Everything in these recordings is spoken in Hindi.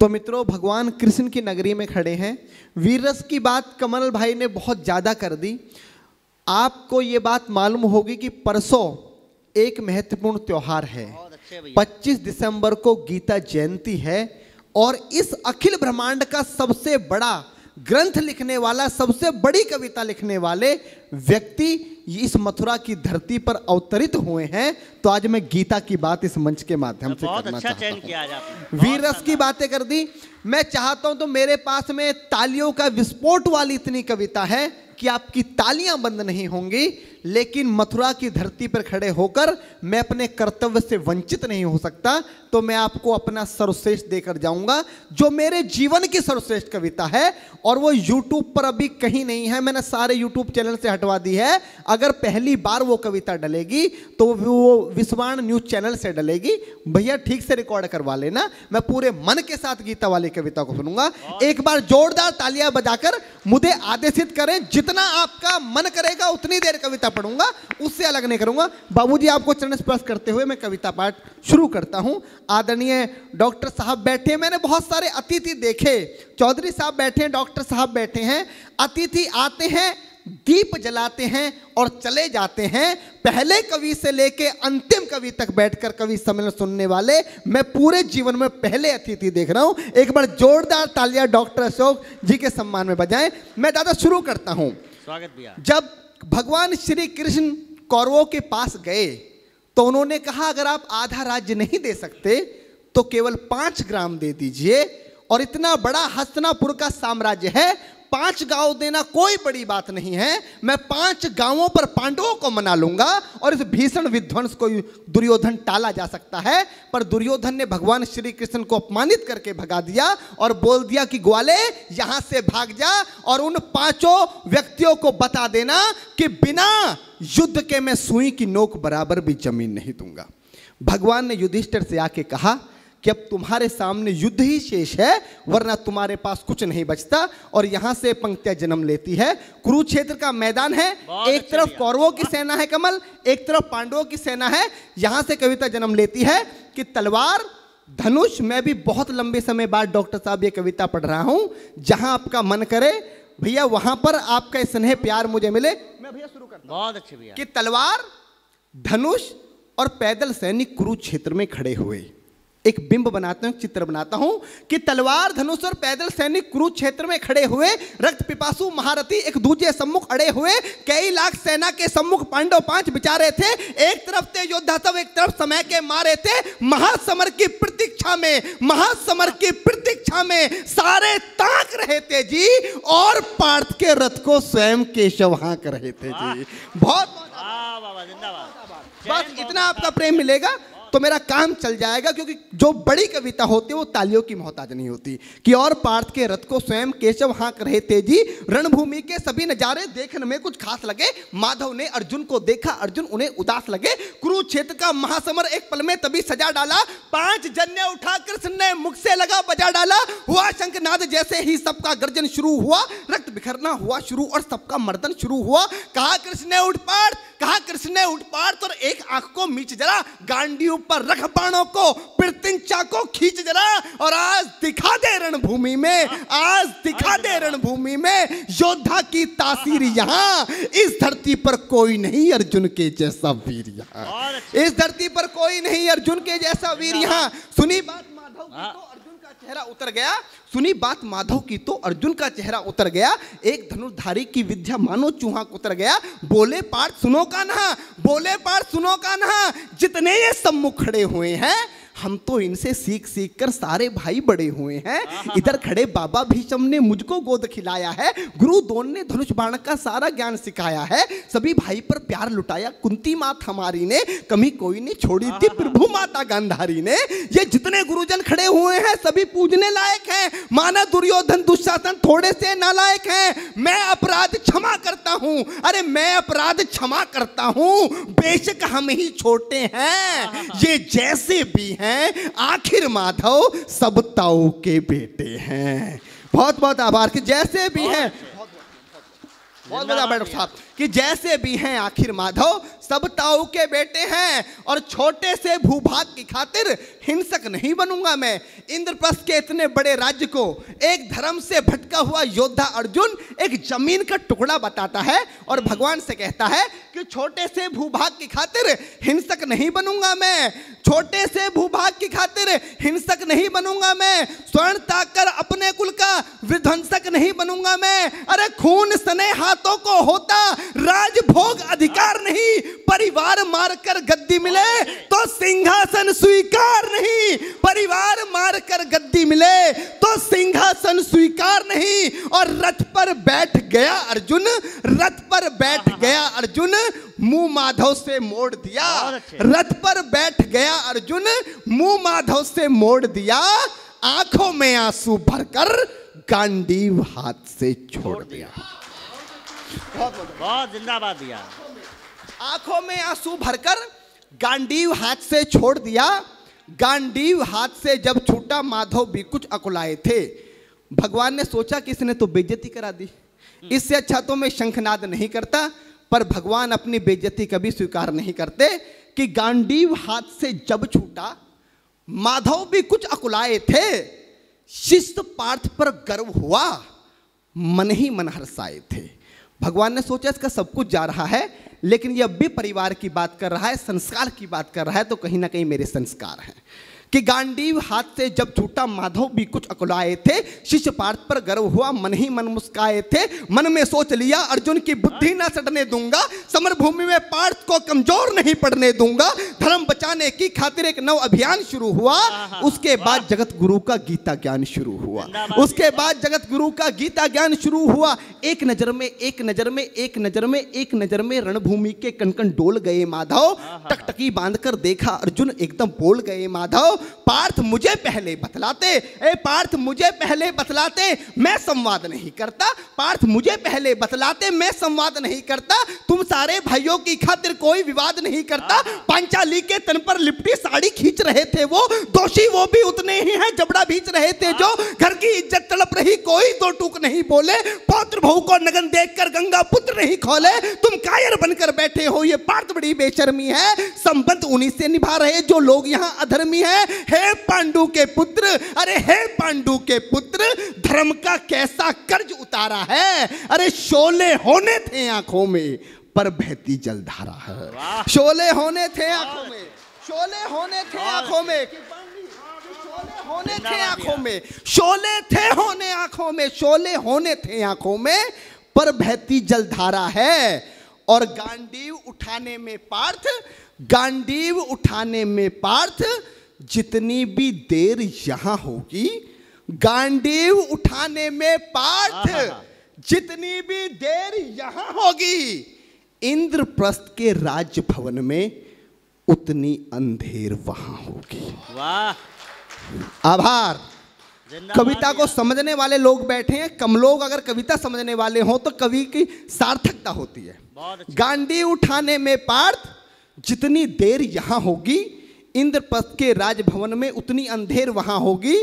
तो मित्रों, भगवान कृष्ण की नगरी में खड़े हैं। वीर रस की बात कमल भाई ने बहुत ज़्यादा कर दी। आपको ये बात मालूम होगी कि परसों एक महत्वपूर्ण त्योहार है, 25 दिसंबर को गीता जयंती है। और इस अखिल ब्रह्मांड का सबसे बड़ा ग्रंथ लिखने वाला, सबसे बड़ी कविता लिखने वाले व्यक्ति इस मथुरा की धरती पर अवतरित हुए हैं। तो आज मैं गीता की बात इस मंच के माध्यम से करना चाहता हूं। वीर रस की बातें कर दी। मैं चाहता हूं तो मेरे पास में तालियों का विस्फोट वाली इतनी कविता है कि आपकी तालियां बंद नहीं होंगी। लेकिन मथुरा की धरती पर खड़े होकर मैं अपने कर्तव्य से वंचित नहीं हो सकता। तो मैं आपको अपना सर्वश्रेष्ठ देकर जाऊंगा, जो मेरे जीवन की सर्वश्रेष्ठ कविता है। और वो YouTube पर अभी कहीं नहीं है, मैंने सारे YouTube चैनल से हटवा दी है। अगर पहली बार वो कविता डलेगी तो वो विश्वान न्यूज चैनल से डलेगी। भैया ठीक से रिकॉर्ड करवा लेना, मैं पूरे मन के साथ गीता वाली कविता को सुनूंगा। एक बार जोरदार तालियां बजाकर मुझे आदेशित करें, जितना आपका मन करेगा उतनी देर कविता पढ़ूंगा, उससे अलग नहीं करूंगा। बाबूजी आपको चरण स्पर्श करते हुए मैं कविता पाठ शुरू करता हूं। आदरणीय डॉक्टर साहब बैठे, मैंने बहुत सारे अतिथि देखे। चौधरी साहब बैठे हैं, डॉक्टर साहब बैठे हैं। अतिथि आते हैं, दीप जलाते हैं और चले जाते हैं। पहले कवि से लेके अंतिम कवि तक बैठकर कवि सम्मेलन सुनने वाले मैं पूरे जीवन में पहले अतिथि देख रहा हूं। एक बार जोरदार तालियां डॉक्टर अशोक जी के सम्मान में बजाएं। मैं दादा शुरू करता हूं। स्वागत भैया। जब भगवान श्री कृष्ण कौरवों के पास गए तो उन्होंने कहा, अगर आप आधा राज्य नहीं दे सकते तो केवल 5 ग्राम दे दीजिए। और इतना बड़ा हस्तिनापुर का साम्राज्य है, 5 गांव देना कोई बड़ी बात नहीं है। मैं 5 गांवों पर पांडवों को मना लूंगा और इस भीषण विध्वंस को दुर्योधन टाला जा सकता है। पर दुर्योधन ने भगवान श्री कृष्ण को अपमानित करके भगा दिया और बोल दिया कि ग्वाले यहां से भाग जा और उन 5 व्यक्तियों को बता देना कि बिना युद्ध के मैं सुई की नोक बराबर भी जमीन नहीं दूंगा। भगवान ने युधिष्ठिर से आके कहा कि अब तुम्हारे सामने युद्ध ही शेष है, वरना तुम्हारे पास कुछ नहीं बचता। और यहां से पंक्तियां जन्म लेती है। कुरुक्षेत्र का मैदान है, एक तरफ कौरवों की सेना है कमल, एक तरफ पांडवों की सेना है। यहां से कविता जन्म लेती है कि तलवार धनुष। मैं भी बहुत लंबे समय बाद डॉक्टर साहब ये कविता पढ़ रहा हूं। जहां आपका मन करे भैया वहां पर आपका स्नेह प्यार मुझे मिले। मैं भैया शुरू करता हूं। बहुत अच्छे भैया। कि तलवार धनुष और पैदल सैनिक कुरुक्षेत्र में खड़े हुए। एक बिंब बनाता हूं, चित्र बनाता हूं कि तलवार धनुष और पैदल सैनिक कुरुक्षेत्र में खड़े हुए। रक्त पिपासु महारथी एक दूसरे सम्मुख अड़े हुए। कई लाख सेना के सम्मुख पांडव 5 बिचारे थे। एक तरफ थे योद्धा सब, एक तरफ समय के मारे थे। महासमर की प्रतीक्षा में, महासमर की प्रतीक्षा में सारे ताक रहे थे जी। और पार्थ के रथ को स्वयं केशव हाँक रहे थे जी। बहुत बस इतना आपका प्रेम मिलेगा तो मेरा काम चल जाएगा। क्योंकि जो बड़ी कविता होती है वो तालियों की मोहताज नहीं होती। कि और पार्थ के रथ को स्वयं केशव हाँक रहे थे जी। रणभूमि के सभी नजारे देखने में कुछ खास लगे। माधव ने अर्जुन को देखा, अर्जुन उन्हें उदास लगे। कुरुक्षेत्र का महासमर एक पल में तभी सजा डाला। 5 जन्य उठा कृष्ण ने मुख से लगा बजा डाला। हुआ शंखनाद जैसे ही सबका गर्जन शुरू हुआ। रक्त बिखरना हुआ शुरू और सबका मर्दन शुरू हुआ। कहा कृष्ण ने उठ पार्थ, कहा कृष्ण ने उठ पार्थ और एक आंख को मीच जरा। गांडी पर रख बाणों को, प्रत्यंचा को खींच जरा। और आज दिखा दे रणभूमि में, आज दिखा दे रणभूमि में योद्धा की तासीर। यहाँ इस धरती पर कोई नहीं अर्जुन के जैसा वीर। यहाँ इस धरती पर कोई नहीं अर्जुन के जैसा वीर। यहाँ सुनी बात माधव की तो अर्जुन का चेहरा उतर गया। सुनी बात माधव की तो अर्जुन का चेहरा उतर गया। एक धनुर्धारी की विद्या मानो चूहा उतर गया। बोले पार्थ सुनो कान्हा, बोले पार्थ सुनो कान्हा। जितने ये सम्मुख खड़े हुए हैं हम तो इनसे सीख सीख कर सारे भाई बड़े हुए हैं। इधर खड़े बाबा भीष्म ने मुझको गोद खिलाया है। गुरु द्रोण ने धनुष बाण का सारा ज्ञान सिखाया है। सभी भाई पर प्यार लुटाया कुंती मात हमारी ने, कमी कोई नहीं छोड़ी थी प्रभु माता गांधारी ने। ये जितने गुरुजन खड़े हुए हैं सभी पूजने लायक हैं। माना दुर्योधन दुशासन थोड़े से नालायक हैं। मैं अपराध क्षमा करता हूं, अरे मैं अपराध क्षमा करता हूं। बेशक हम ही छोटे हैं, ये जैसे भी हैं आखिर माधव सब ताऊ के बेटे हैं। बहुत बहुत आभार कि जैसे भी हैं। बहुत बढ़िया डॉक्टर साहब कि जैसे भी हैं आखिर माधव सब ताऊ के बेटे हैं और छोटे से भूभाग की खातिर हिंसक नहीं बनूंगा मैं। इंद्रप्रस्थ के इतने बड़े राज्य को एक धर्म से भटका हुआ योद्धा अर्जुन एक जमीन का टुकड़ा बताता है और भगवान से कहता है कि छोटे से भूभाग की खातिर हिंसक नहीं बनूंगा मैं, छोटे से भूभाग की खातिर हिंसक नहीं बनूंगा मैं, स्वर्ण ताकर अपने कुल का विध्वंसक नहीं बनूंगा मैं। अरे खून सने हाथों को होता राजभोग अधिकार नहीं, परिवार मारकर गद्दी मिले तो सिंहासन स्वीकार नहीं, परिवार मारकर गद्दी मिले तो सिंहासन स्वीकार नहीं। और रथ पर बैठ गया अर्जुन, रथ पर बैठ गया अर्जुन, मुंह माधव से मोड़ दिया, रथ पर बैठ गया अर्जुन, मुंह माधव से मोड़ दिया, आंखों में आंसू भरकर गांडीव हाथ से छोड़ दिया। बहुत जिंदाबाद दिया। आंखों में आंसू भरकर गांडीव हाथ से छोड़ दिया। गांडीव हाथ से जब छूटा माधव भी कुछ अकुलाए थे। भगवान ने सोचा कि इसने तो बेइज्जती करा दी, इससे अच्छा तो मैं शंखनाद नहीं करता, पर भगवान अपनी बेइज्जती कभी स्वीकार नहीं करते कि गांडीव हाथ से जब छूटा माधव भी कुछ अकुलाए थे। शिष्ट पार्थ पर गर्व हुआ, मन ही मन हर्षाए थे। भगवान ने सोचा इसका सब कुछ जा रहा है, लेकिन ये अब भी परिवार की बात कर रहा है, संस्कार की बात कर रहा है, तो कहीं ना कहीं मेरे संस्कार हैं कि गांडीव हाथ से जब छूटा माधव भी कुछ अकुलाए थे। शिष्य पार्थ पर गर्व हुआ, मन ही मन मुस्काए थे। मन में सोच लिया अर्जुन की बुद्धि ना सड़ने दूंगा, समर भूमि में पार्थ को कमजोर नहीं पड़ने दूंगा। धर्म बचाने की खातिर एक नव अभियान शुरू हुआ। उसके बाद जगत गुरु का गीता ज्ञान शुरू हुआ, उसके बाद जगत गुरु का गीता ज्ञान शुरू हुआ। एक नजर में एक नजर में एक नजर में एक नजर में रणभूमि के कणकण डोल गए माधव। टकटकी बांधकर देखा अर्जुन, एकदम बोल गए माधव, पार्थ मुझे पहले बतलाते, ए पार्थ मुझे पहले बतलाते, मैं संवाद नहीं करता, पार्थ मुझे पहले बतलाते, मैं संवाद नहीं करता। तुम सारे भाइयों की खातिर कोई विवाद नहीं करता। पांचाली के तन पर लिपटी साड़ी खींच रहे थे वो, दोषी वो भी उतने ही हैं, जबड़ा भींच रहे थे जो। घर की इज्जत तड़प रही, कोई दो टूक नहीं बोले। पौत्र बहू को नगन देखकर गंगा पुत्र नहीं खोले। तुम कायर बनकर बैठे हो, ये पार्थ बड़ी बेशर्मी है। संबंध उन्हीं से निभा रहे जो लोग यहाँ अधर्मी है। हे पांडु के पुत्र, अरे हे पांडु के पुत्र, धर्म का कैसा कर्ज उतारा है। अरे शोले होने थे आंखों में पर बहती जलधारा है। शोले होने थे आंखों में, शोले होने थे आंखों में, शोले होने थे आंखों में, शोले थे होने आंखों में, शोले होने थे आंखों में पर बहती जलधारा है। और गांडीव उठाने में पार्थ, गांडीव उठाने में पार्थ जितनी भी देर यहां होगी, गांडीव उठाने में पार्थ जितनी भी देर यहां होगी, इंद्रप्रस्थ के राजभवन में उतनी अंधेर वहां होगी। वाह, आभार। कविता को समझने वाले लोग बैठे हैं, कम लोग अगर कविता समझने वाले हों तो कवि की सार्थकता होती है। गांडीव उठाने में पार्थ जितनी देर यहां होगी, इंद्रप्रस्थ के राजभवन में उतनी अंधेर वहां होगी।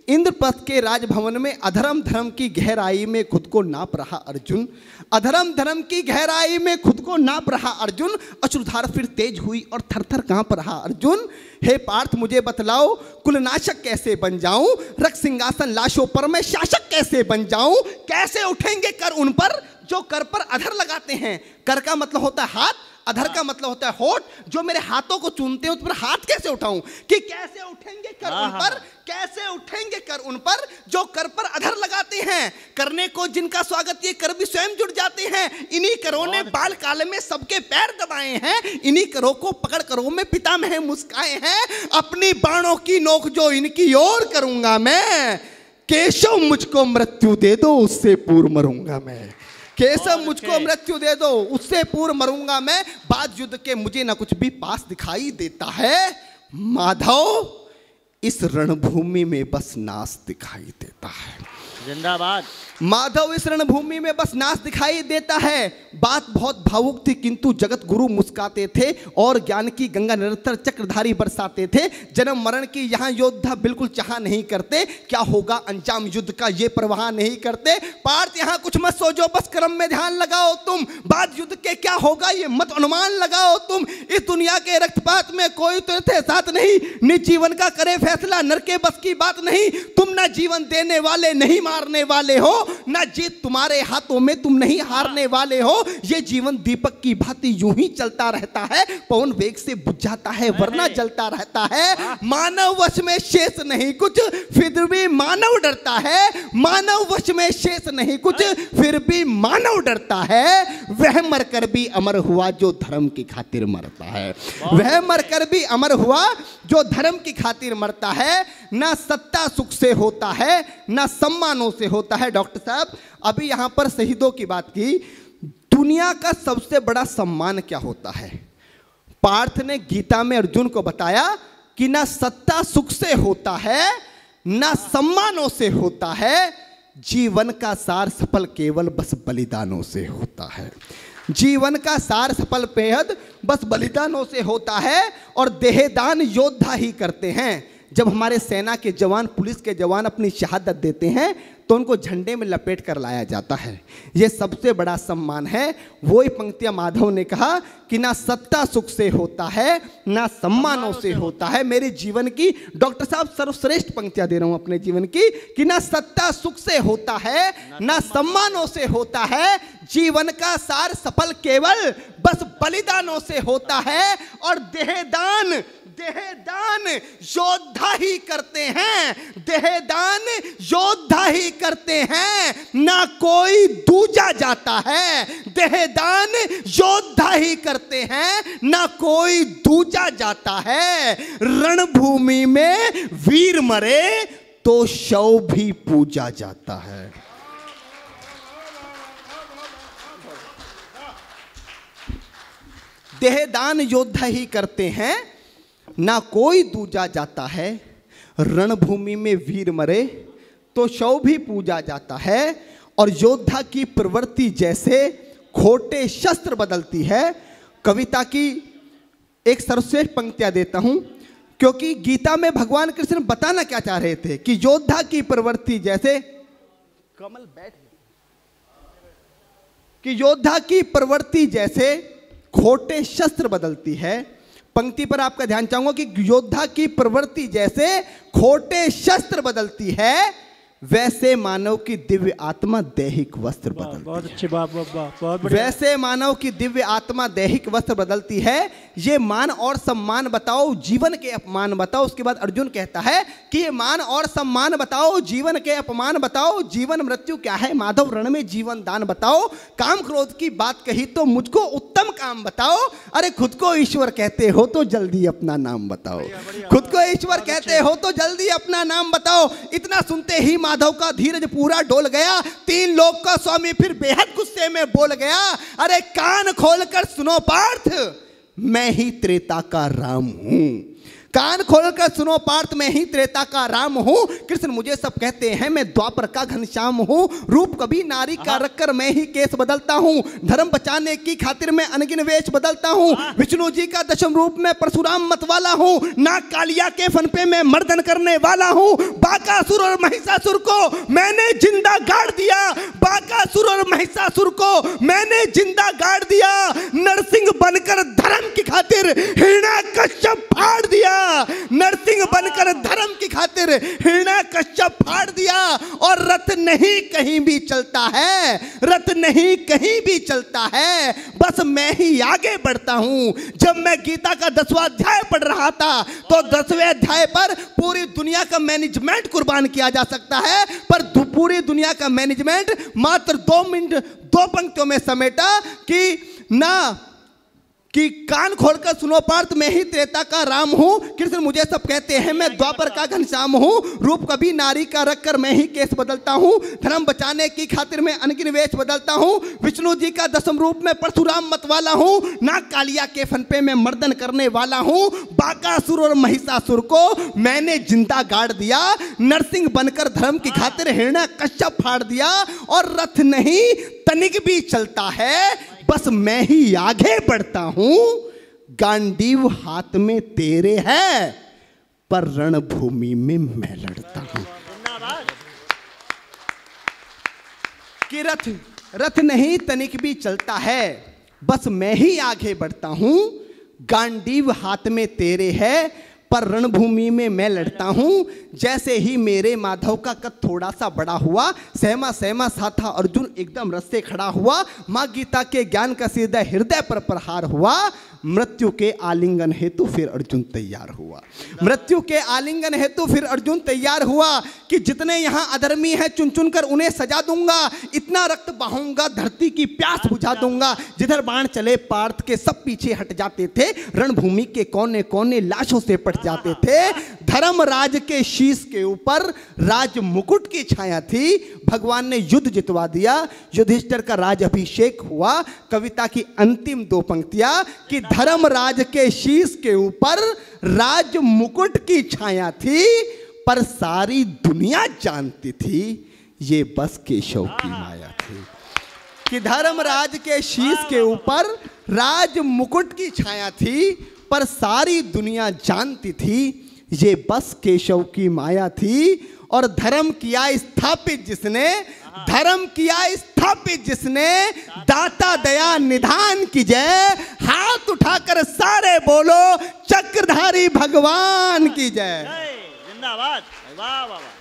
इंद्रप्रस्थ के राजभवन में अधर्म धर्म की गहराई में खुद को नाप रहा अर्जुन, अधर्म धर्म की गहराई में खुद को नाप रहा अर्जुन। अश्रुधार फिर तेज हुई और थर थर कांप रहा अर्जुन। हे पार्थ मुझे बतलाओ, कुलनाशक कैसे बन जाऊं, रक्त सिंहासन लाशों पर मैं शासक कैसे बन जाऊं। कैसे उठेंगे कर उन पर जो कर पर अधर लगाते हैं। कर का मतलब होता है हाथ, अधर का मतलब होता है होठ। जो मेरे हाथों को चूमते हैं उस पर हाथ कैसे उठाऊं, कि कैसे उठेंगे कर उन पर, कैसे उठेंगे कर उन पर जो कर पर अधर लगाते हैं। करने को जिनका स्वागत ये कर भी स्वयं जुड़ जाते हैं। इन्हीं करों ने बाल काल में सबके पैर दबाए हैं, इन्हीं करों को पकड़ करों में पितामह मुस्काए हैं। अपनी बाणों की नोक जो इनकी ओर करूंगा मैं, केशव मुझको मृत्यु दे दो उससे पूर्व मरूंगा मैं। केशव मुझको मृत्यु दे दो उससे पूर्व मरूंगा मैं। बाद युद्ध के मुझे ना कुछ भी पास दिखाई देता है माधव, इस रणभूमि में बस नाश दिखाई देता है। जिंदाबाद। माधव इस रणभूमि में बस नाच दिखाई देता है। बात बहुत भावुक थी किंतु जगत गुरु मुस्काते थे और ज्ञान की गंगा निरंतर चक्रधारी बरसाते थे। जन्म मरण की यहाँ योद्धा बिल्कुल चाह नहीं करते, क्या होगा अंजाम युद्ध का ये परवाह नहीं करते। पार्थ यहाँ कुछ मत सोचो, बस कर्म में ध्यान लगाओ तुम, बाद युद्ध के क्या होगा ये मत अनुमान लगाओ तुम। इस दुनिया के रक्तपात में कोई तो थे साथ नहीं, निज जीवन का करे फैसला नर के बस की बात नहीं। तुम ना जीवन देने वाले नहीं मारने वाले हो, ना जीत तुम्हारे हाथों में तुम नहीं हारने वाले हो। ये जीवन दीपक की भांति यूं ही चलता रहता है, पवन वेग से बुझ जाता है वरना जलता रहता है। मानव वश में शेष नहीं कुछ फिर भी मानव डरता है, मानव वश में शेष नहीं कुछ फिर भी मानव डरता है। वह मरकर भी अमर हुआ जो धर्म की खातिर मरता है, वह मरकर भी अमर हुआ जो धर्म की खातिर मरता है। ना सत्ता सुख से होता है ना सम्मानों से होता है। डॉक्टर साहब अभी यहां पर शहीदों की बात की, दुनिया का सबसे बड़ा सम्मान क्या होता है? पार्थ ने गीता में अर्जुन को बताया कि ना सत्ता सुख से होता है ना सम्मानों से होता है, जीवन का सार सफल केवल बस बलिदानों से होता है। जीवन का सार सफल बेहद बस बलिदानों से होता है और देहदान योद्धा ही करते हैं। जब हमारे सेना के जवान पुलिस के जवान अपनी शहादत देते हैं तो उनको झंडे में लपेट कर लाया जाता है, ये सबसे बड़ा सम्मान है। वही पंक्तियां माधव ने कहा कि ना सत्ता सुख से होता है ना सम्मानों से होता है। मेरे जीवन की डॉक्टर साहब सर्वश्रेष्ठ पंक्तियां दे रहा हूं अपने जीवन की कि ना सत्ता सुख से होता है ना सम्मानों से होता है, जीवन का सार सफल केवल बस बलिदानों से होता है। और देहदान देहदान योद्धा ही करते हैं, देहदान योद्धा ही करते हैं, ना कोई दूजा जाता है। देहदान योद्धा ही करते हैं ना कोई दूजा जाता है। रणभूमि में वीर मरे तो शव भी पूजा जाता है। देहदान योद्धा ही करते हैं ना कोई दूजा जाता है। रणभूमि में वीर मरे तो शव भी पूजा जाता है। और योद्धा की प्रवृत्ति जैसे खोटे शस्त्र बदलती है। कविता की एक सर्वश्रेष्ठ पंक्तियां देता हूं क्योंकि गीता में भगवान कृष्ण बताना क्या चाह रहे थे कि योद्धा की प्रवृत्ति जैसे कमल बैठ कि योद्धा की प्रवृत्ति जैसे खोटे शस्त्र बदलती है। पंक्ति पर आपका ध्यान चाहूंगा कि योद्धा की प्रवृत्ति जैसे खोटे शस्त्र बदलती है, वैसे मानव की दिव्य आत्मा दैहिक वस्त्र बदलती है। बहुत अच्छी बात, बहुत बढ़िया। वैसे मानव की दिव्य आत्मा दैहिक वस्त्र बदलती है। ये मान और सम्मान बताओ, जीवन के अपमान बताओ। उसके बाद अर्जुन कहता है कि ये मान और सम्मान बताओ, जीवन के अपमान बताओ। जीवन मृत्यु क्या है माधव, रण में जीवन दान बताओ। काम क्रोध की बात कही तो मुझको उत्तम काम बताओ। अरे खुद को ईश्वर कहते हो तो जल्दी अपना नाम बताओ, खुद को ईश्वर कहते हो तो जल्दी अपना नाम बताओ। इतना सुनते ही माधव का धीरज पूरा डोल गया। तीन लोक का स्वामी फिर बेहद गुस्से में बोल गया, अरे कान खोलकर सुनो पार्थ, मैं ही त्रेता का राम हूं। कान खोलकर सुनो पार्थ, मैं ही त्रेता का राम हूं। कृष्ण मुझे सब कहते हैं, मैं द्वापर का घनश्याम हूं। रूप कभी नारी का रखकर मैं ही केस बदलता हूं। धर्म बचाने की खातिर मैं अनगिन वेश बदलता हूं। विष्णु जी का दशम रूप में परशुराम मतवाला हूं। नाग कालिया के फन पे मैं मर्दन करने वाला हूं। बाकासुर और महिषासुर को मैंने जिंदा गाड़ दिया। बाकासुर और महिषासुर को मैंने जिंदा गाड़ दिया। नरसिंह बनकर धर्म की खातिर हिरण्याकश्यप फाड़ दिया। नरसिंह बनकर धर्म की खातिर हिरण्याकश्यप फाड़ दिया। और रथ नहीं कहीं भी चलता है, रथ नहीं कहीं भी चलता है, बस मैं ही आगे बढ़ता हूं। जब मैं गीता का 10वां अध्याय पढ़ रहा था तो 10वें अध्याय पर पूरी दुनिया का मैनेजमेंट कुर्बान किया जा सकता है, पर पूरी दुनिया का मैनेजमेंट मात्र 2 मिनट 2 पंक्तियों में समेटा कि ना कि कान खोलकर सुनो पार्थ, मैं ही त्रेता का राम हूँ। कृष्ण मुझे सब कहते हैं, मैं द्वापर का घनश्याम हूँ। रूप कभी नारी का रख कर मैं ही केस बदलता हूँ। धर्म बचाने की खातिर मैं अनगिन वेश बदलता हूँ। विष्णु जी का 10वें रूप में परशुराम मतवाला हूँ। नाग कालिया के फन पे मैं मर्दन करने वाला हूँ। बाकासुर और महिषासुर को मैंने जिंदा गाड़ दिया। नरसिंह बनकर धर्म की खातिर हिरण्यकश्यप फाड़ दिया। और रथ नहीं तनिक भी चलता है, बस मैं ही आगे बढ़ता हूं। गांडीव हाथ में तेरे है, पर रणभूमि में मैं लड़ता हूं। कि रथ नहीं तनिक भी चलता है, बस मैं ही आगे बढ़ता हूं। गांडीव हाथ में तेरे है, पर रणभूमि में मैं लड़ता हूं। जैसे ही मेरे माधव का कद थोड़ा सा बड़ा हुआ, सहमा सहमा सा था अर्जुन एकदम रस से खड़ा हुआ। माँ गीता के ज्ञान का सीधा हृदय पर प्रहार हुआ। मृत्यु के आलिंगन हेतु फिर अर्जुन तैयार हुआ। मृत्यु के आलिंगन हेतु फिर अर्जुन तैयार हुआ कि जितने यहाँ अधर्मी हैं चुन चुन कर उन्हें सजा दूंगा। इतना रक्त बहाऊंगा धरती की प्यास बुझा दूंगा। जिधर बाण चले पार्थ के सब पीछे हट जाते थे। रणभूमि के कोने कोने लाशों से पट जाते थे। धर्मराज के शीश के ऊपर राज मुकुट की छाया थी। भगवान ने युद्ध जितवा दिया। युधिष्ठिर का राज अभिषेक हुआ। कविता की अंतिम 2 पंक्तियां कि धर्मराज के शीश के ऊपर राज मुकुट की छाया थी, पर सारी दुनिया जानती थी ये बस केशव की माया थी। कि धर्मराज के शीश के ऊपर राज मुकुट की छाया थी, पर सारी दुनिया जानती थी ये बस केशव की माया थी। और धर्म किया स्थापित जिसने, धर्म किया स्थापित जिसने, दाता दया निधान की जय। हाथ उठाकर सारे बोलो चक्रधारी भगवान की जय। जिंदाबाद। वाह वाह वाह।